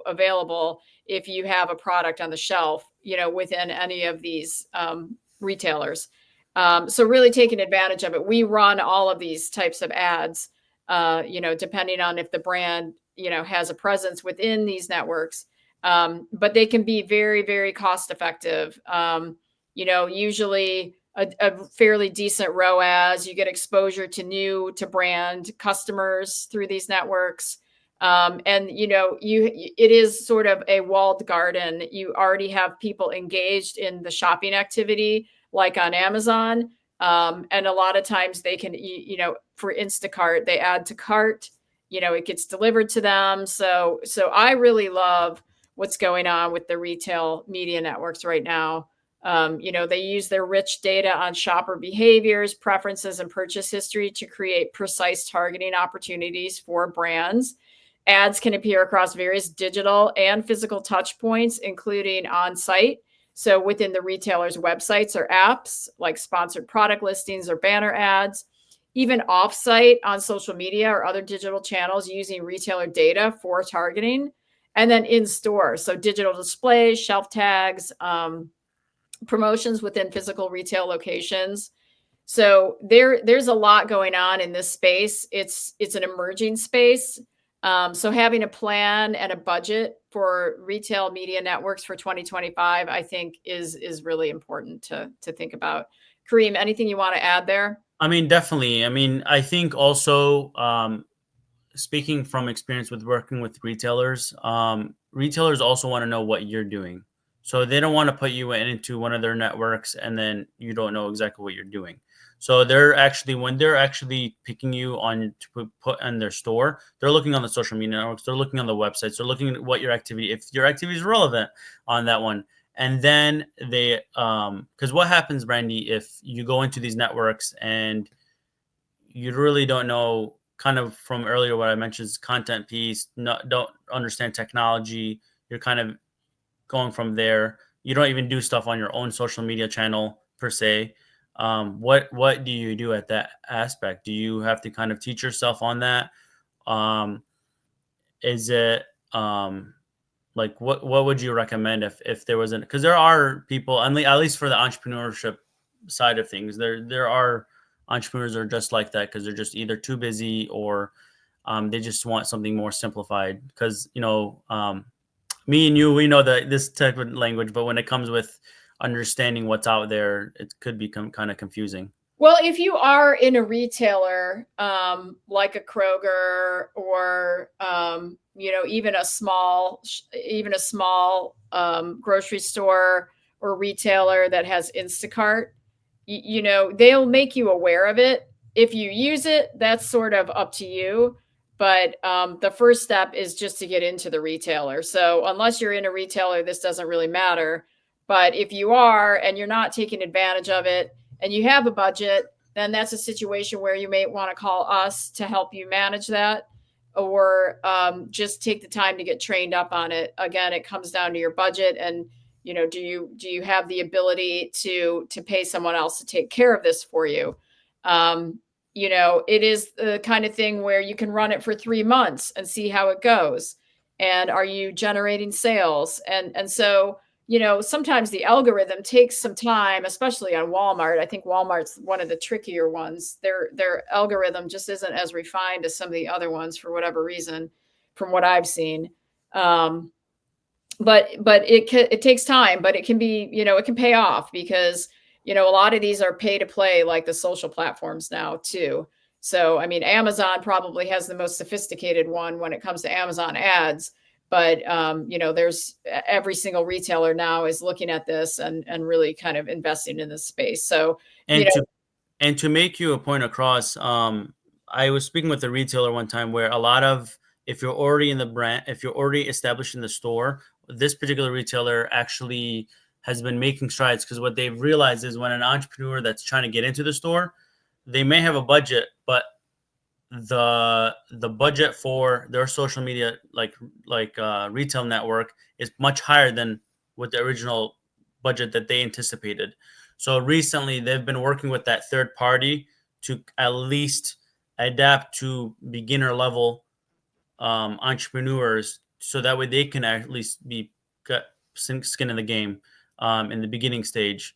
available if you have a product on the shelf, within any of these retailers. So really taking advantage of it. We run all of these types of ads, depending on if the brand, has a presence within these networks. But they can be very, very cost effective. Usually a fairly decent ROAS. You get exposure to new to brand customers through these networks. It is sort of a walled garden. You already have people engaged in the shopping activity, like on Amazon. And a lot of times they can, for Instacart, they add to cart, it gets delivered to them. So I really love what's going on with the retail media networks right now. They use their rich data on shopper behaviors, preferences, and purchase history to create precise targeting opportunities for brands. Ads can appear across various digital and physical touch points, including on-site. So within the retailer's websites or apps, like sponsored product listings or banner ads, even off-site on social media or other digital channels using retailer data for targeting, and then in store. So digital displays, shelf tags, promotions within physical retail locations. So there's a lot going on in this space. It's an emerging space. So having a plan and a budget for retail media networks for 2025, I think is really important to think about. Kareem, anything you want to add there? I mean, definitely. I mean, I think also speaking from experience with working with retailers, retailers also want to know what you're doing. So they don't want to put you into one of their networks and then you don't know exactly what you're doing. So they're actually, when they're actually picking you on to put in their store, they're looking on the social media networks, they're looking on the websites, they're looking at what your activity, if your activity is relevant on that one. And then they, because what happens, Brandy, if you go into these networks and you really don't know, kind of from earlier what I mentioned is content piece, don't understand technology, you're kind of going from there. You don't even do stuff on your own social media channel per se. What do you do at that aspect? Do you have to kind of teach yourself on that? Um, is it like what would you recommend if there wasn't, because there are people, at least for the entrepreneurship side of things, there are entrepreneurs that are just like that because they're just either too busy or they just want something more simplified. Because me and you, we know that this type of language, but when it comes with understanding what's out there, it could become kind of confusing. Well, if you are in a retailer, like a Kroger or, even a small grocery store or retailer that has Instacart, they'll make you aware of it. If you use it, that's sort of up to you. But the first step is just to get into the retailer. So unless you're in a retailer, this doesn't really matter. But if you are and you're not taking advantage of it and you have a budget, then that's a situation where you may want to call us to help you manage that, or just take the time to get trained up on it. Again, it comes down to your budget and do you have the ability to pay someone else to take care of this for you. It is the kind of thing where you can run it for 3 months and see how it goes, and are you generating sales. And so sometimes the algorithm takes some time, especially on Walmart. I think Walmart's one of the trickier ones. Their algorithm just isn't as refined as some of the other ones for whatever reason, from what I've seen. um, but it takes time, but it can be, it can pay off because a lot of these are pay to play, like the social platforms now too. So I mean, Amazon probably has the most sophisticated one when it comes to Amazon ads, but there's every single retailer now is looking at this and really kind of investing in this space. So you And know to make you a point across, I was speaking with a retailer one time where a lot of, if you're already in the brand, if you're already established in the store, this particular retailer actually has been making strides, because what they've realized is when an entrepreneur that's trying to get into the store, they may have a budget, but the budget for their social media, retail network, is much higher than what the original budget that they anticipated. So recently they've been working with that third party to at least adapt to beginner level entrepreneurs, so that way they can at least be got skin in the game in the beginning stage,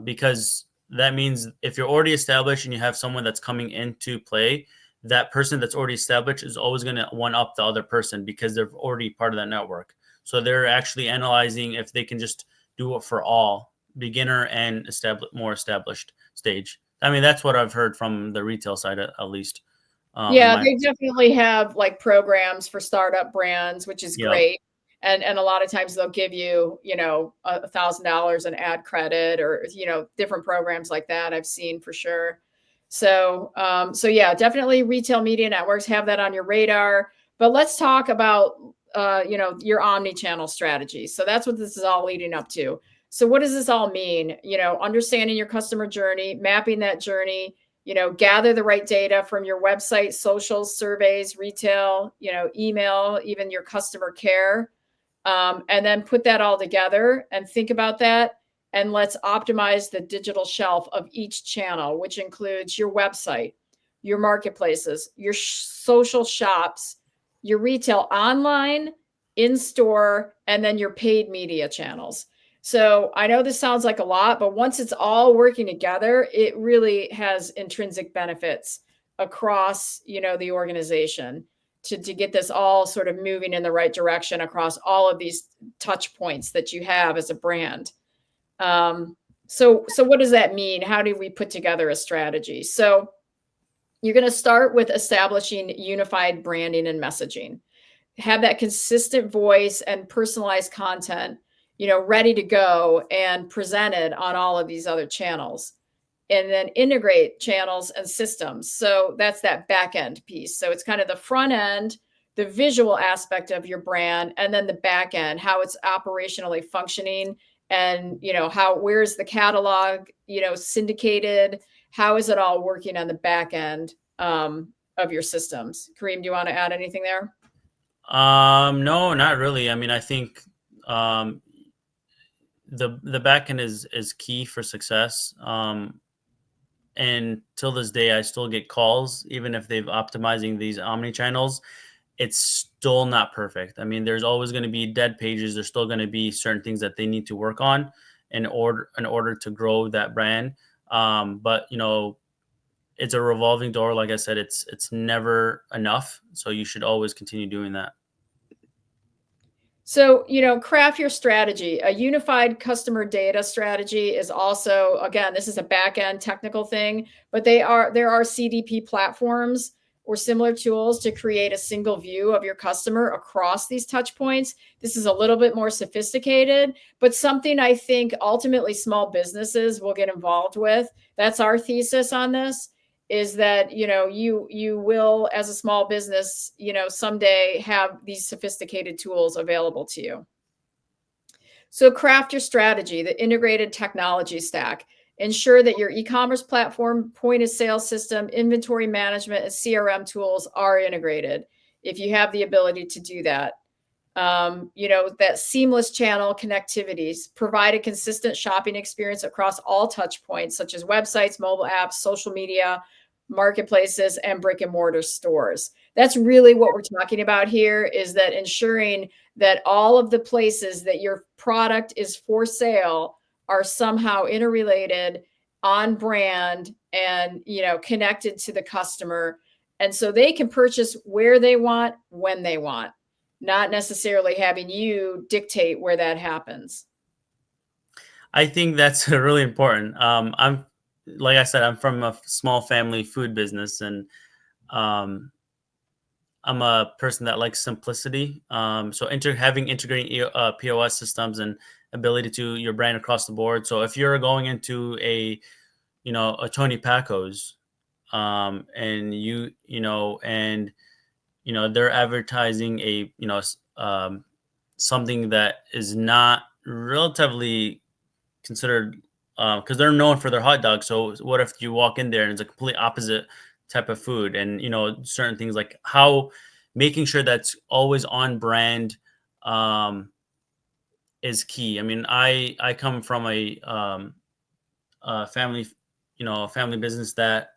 because that means if you're already established and you have someone that's coming into play, that person that's already established is always going to one up the other person because they're already part of that network. So they're actually analyzing if they can just do it for all beginner and more established stage. I mean, that's what I've heard from the retail side, at least. In Yeah, my they definitely have like programs for startup brands, which is Yep. great. And a lot of times they'll give you, $1,000 in ad credit, or, different programs like that I've seen for sure. So yeah, definitely retail media networks, have that on your radar. But let's talk about, your omni-channel strategy. So that's what this is all leading up to. So what does this all mean? Understanding your customer journey, mapping that journey, gather the right data from your website, socials, surveys, retail, email, even your customer care, and then put that all together and think about that. And let's optimize the digital shelf of each channel, which includes your website, your marketplaces, your social shops, your retail online, in store, and then your paid media channels. So I know this sounds like a lot, but once it's all working together, it really has intrinsic benefits across, the organization to get this all sort of moving in the right direction across all of these touch points that you have as a brand. So what does that mean? How do we put together a strategy? So you're going to start with establishing unified branding and messaging. Have that consistent voice and personalized content, ready to go and presented on all of these other channels. and then integrate channels and systems. So that's that back end piece. So it's kind of the front end, the visual aspect of your brand, and then the back end, how it's operationally functioning, and where's the catalog syndicated, how is it all working on the back end of your systems. Kareem, do you want to add anything there? No, not really. I mean, I think um, the back end is key for success. And till this day, I still get calls, even if they've optimizing these omni channels. It's still not perfect. I mean, there's always going to be dead pages. There's still going to be certain things that they need to work on in order to grow that brand. But it's a revolving door. Like I said, it's never enough. So you should always continue doing that. So, craft your strategy. A unified customer data strategy is also, again, this is a back end technical thing, but there are CDP platforms or similar tools to create a single view of your customer across these touch points. This is a little bit more sophisticated, but something I think ultimately small businesses will get involved with. That's our thesis on this, is that you will, as a small business, someday have these sophisticated tools available to you. So craft your strategy, the integrated technology stack. Ensure that your e-commerce platform, point of sale system, inventory management, and CRM tools are integrated if you have the ability to do that. That seamless channel connectivities, provide a consistent shopping experience across all touch points, such as websites, mobile apps, social media, marketplaces, and brick and mortar stores. That's really what we're talking about here, is that ensuring that all of the places that your product is for sale are somehow interrelated, on brand, and connected to the customer. And so they can purchase where they want, when they want, not necessarily having you dictate where that happens. I think that's really important. I'm like I said, I'm from a small family food business, and um, I'm a person that likes simplicity. So having integrating POS systems and ability to your brand across the board. So if you're going into a Tony Paco's, and they're advertising something that is not relatively considered, because they're known for their hot dogs. So what if you walk in there and it's a complete opposite type of food, and certain things, like how making sure that's always on brand is key. I mean, I come from a family, a family business that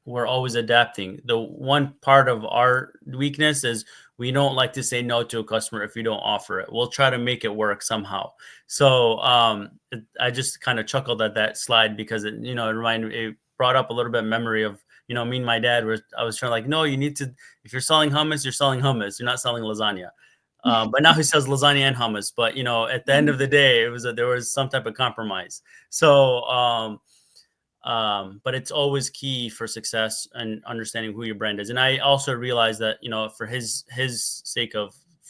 we're always adapting. The one part of our weakness is we don't like to say no to a customer if you don't offer it. We'll try to make it work somehow. So I just kind of chuckled at that slide because it brought up a little bit of memory of me and my dad, where I was trying, like, no, you need to, if you're selling hummus, you're selling hummus. You're not selling lasagna. But now he sells lasagna and hummus. But at the end of the day, there was some type of compromise. So but it's always key for success and understanding who your brand is. And I also realized that for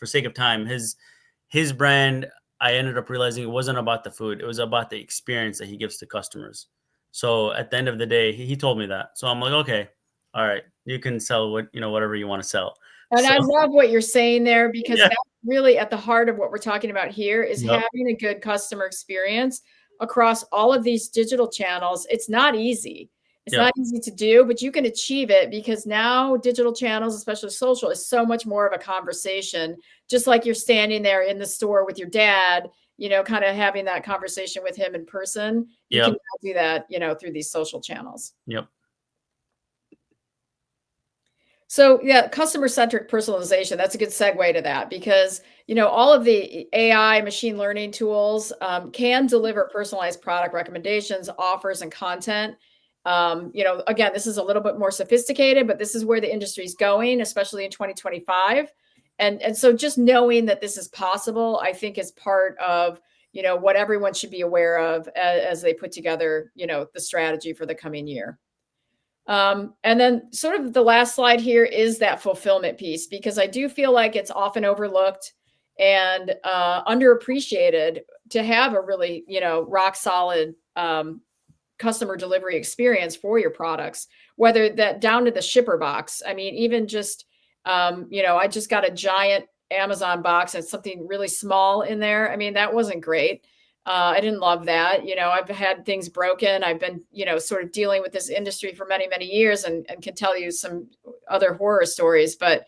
sake of time, his brand, I ended up realizing it wasn't about the food; it was about the experience that he gives to customers. So at the end of the day, he told me that. So I'm like, okay, all right, you can sell whatever you want to sell. And So I love what you're saying there, because yeah, that's really at the heart of what we're talking about here, is yep, having a good customer experience across all of these digital channels. It's not easy. It's yep, not easy to do, but you can achieve it, because now digital channels, especially social, is so much more of a conversation. Just like you're standing there in the store with your dad, kind of having that conversation with him in person. You can yep, now do that, through these social channels. yep, So yeah, customer centric personalization, that's a good segue to that, because all of the AI machine learning tools can deliver personalized product recommendations, offers, and content. Again, this is a little bit more sophisticated, but this is where the industry is going, especially in 2025. And so just knowing that this is possible, I think, is part of what everyone should be aware of as they put together the strategy for the coming year. And then sort of the last slide here is that fulfillment piece, because I do feel like it's often overlooked and underappreciated to have a really, rock solid customer delivery experience for your products, whether that down to the shipper box. I mean, even just, I just got a giant Amazon box and something really small in there. I mean, that wasn't great. I didn't love that. I've had things broken. I've been, sort of dealing with this industry for many, many years and can tell you some other horror stories. But,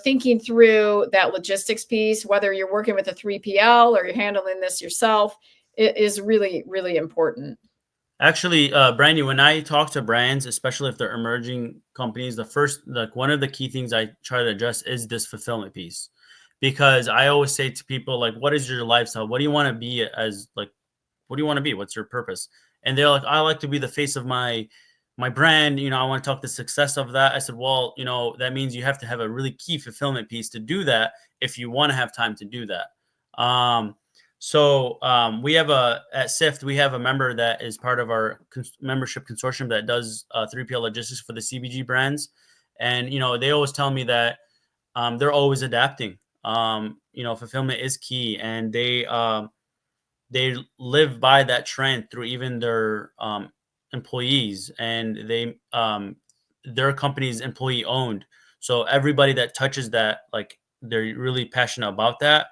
thinking through that logistics piece, whether you're working with a 3PL or you're handling this yourself, it is really, really important. Actually, Brandy, when I talk to brands, especially if they're emerging companies, one of the key things I try to address is this fulfillment piece, because I always say to people, like, what is your lifestyle? What do you want to be what do you want to be? What's your purpose? And they're like, I like to be the face of my brand. I want to talk the success of that. I said, well, that means you have to have a really key fulfillment piece to do that if you want to have time to do that. We have at CIFT, we have a member that is part of our membership consortium that does 3PL logistics for the CBG brands. And, they always tell me that they're always adapting. Fulfillment is key, and they live by that trend through even their employees, and their company is employee owned. So everybody that touches that, like, they're really passionate about that.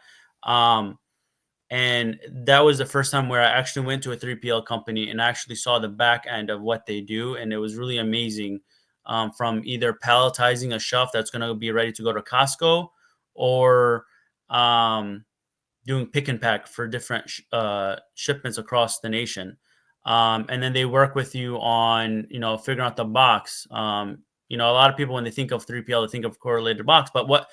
And that was the first time where I actually went to a 3PL company and actually saw the back end of what they do. And it was really amazing, from either palletizing a shelf that's going to be ready to go to Costco, or doing pick and pack for different shipments across the nation. And then they work with you on, figuring out the box. A lot of people, when they think of 3PL, they think of correlated box, but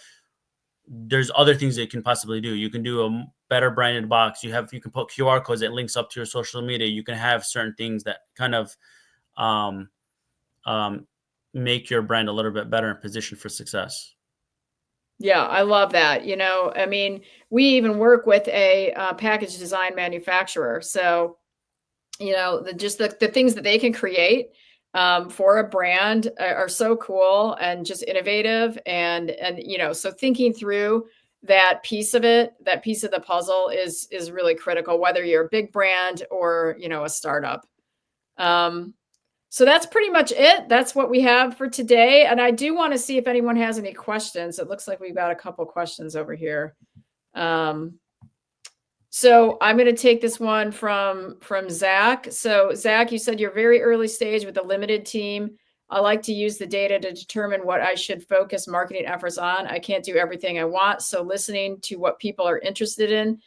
there's other things that you can possibly do. You can do a better branded box. You can put QR codes that links up to your social media. You can have certain things that kind of um, make your brand a little bit better in position for success. Yeah, I love that. I mean, we even work with a package design manufacturer. So, the things that they can create for a brand are so cool and just innovative. And so thinking through that piece of it, that piece of the puzzle is really critical, whether you're a big brand or, a startup. So that's pretty much it. That's what we have for today. And I do want to see if anyone has any questions. It looks like we've got a couple questions over here. So I'm going to take this one from Zach. So Zach, you said you're very early stage with a limited team. I like to use the data to determine what I should focus marketing efforts on. I can't do everything I want. So listening to what people are interested in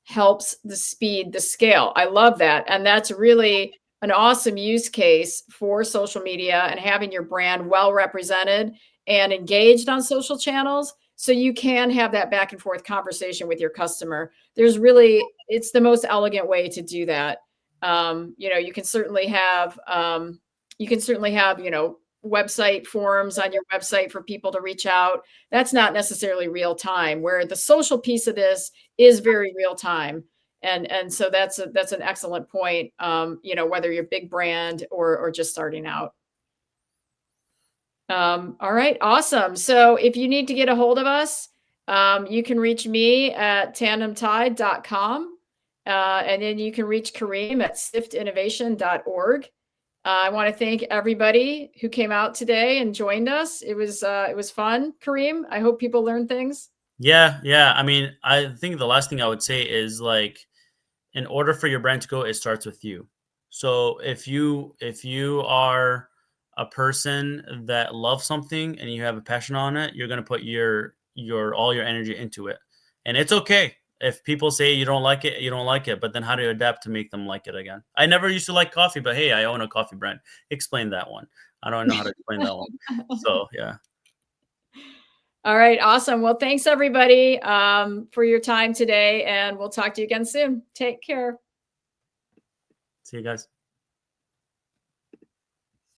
helps the speed, the scale. I love that. And that's really an awesome use case for social media and having your brand well represented and engaged on social channels. So you can have that back and forth conversation with your customer. It's the most elegant way to do that. You can certainly have, website forums on your website for people to reach out. That's not necessarily real time, where the social piece of this is very real time. And so that's an excellent point. Whether you're a big brand or just starting out. All right, awesome. So if you need to get a hold of us, you can reach me at tandemtide.com. And then you can reach Kareem at ciftinnovation.org. I want to thank everybody who came out today and joined us. It was fun, Kareem. I hope people learned things. Yeah. I mean, I think the last thing I would say is, like, in order for your brand to go, it starts with you. So if you are a person that loves something and you have a passion on it, you're going to put your all your energy into it. And it's okay if people say you don't like it, you don't like it, but then how do you adapt to make them like it again? I never used to like coffee, but hey, I own a coffee brand. Explain that one. I don't know how to explain that one. So, yeah. All right, awesome. Well, thanks everybody for your time today, and we'll talk to you again soon. Take care. See you guys.